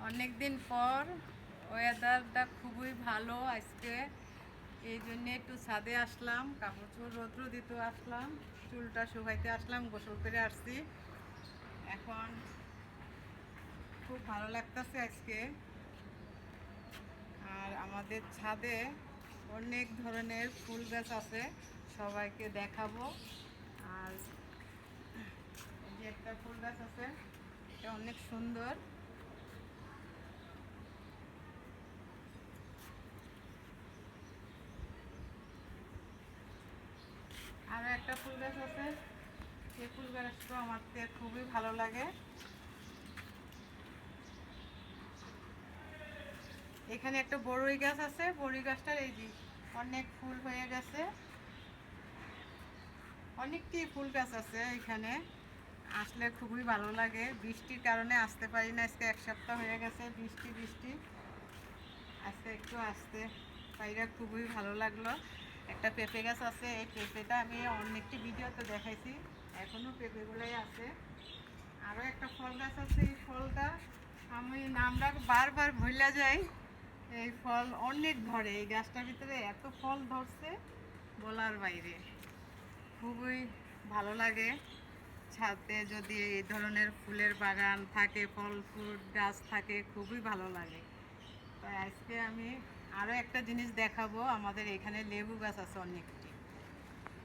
অনেক দিন পর ওয়েদারটা খুবই ভালো আজকে, এই জন্যে একটু ছাদে আসলাম, কাপড় চোপড় রৌদ্র দিতে আসলাম, চুলটা শুকাইতে আসলাম, গোসল করে আসছি। এখন খুব ভালো লাগতেছে আজকে। আর আমাদের ছাদে অনেক ধরনের ফুল গাছ আছে, সবাইকে দেখাবো। আর এই যে একটা ফুল গাছ আছে, এটা অনেক সুন্দর। আরও একটা ফুল গাছ আছে, সেই ফুল গাছটা আমার খুবই ভালো লাগে। এখানে একটা বড়ই গাছ আছে, বড়ই গাছটার এই যে অনেক ফুল হয়ে গেছে। অনেকটি ফুল গাছ আছে এখানে, আসলে খুবই ভালো লাগে। বৃষ্টির কারণে আসতে পারি না, আজকে এক সপ্তাহ হয়ে গেছে বৃষ্টি বৃষ্টি। আজকে একটু আসতে পাইরা খুবই ভালো লাগলো। একটা পেঁপে গাছ আছে, এই পেঁপেটা আমি অনেকটি ভিডিওতে দেখাইছি, এখনও পেঁপেগুলোই আছে। আরও একটা ফল গাছ আছে, এই ফলটা আমি নামটা বারবার ভুলে যাই। এই ফল অনেক ধরে, এই গাছটার ভিতরে এত ফল ধরছে বলার বাইরে। খুবই ভালো লাগে ছাদে যদি এই ধরনের ফুলের বাগান থাকে, ফল ফ্রুট গাছ থাকে, খুবই ভালো লাগে। তাই আজকে আমি আরও একটা জিনিস দেখাবো। আমাদের এখানে লেবু গাছ আছে অনেক,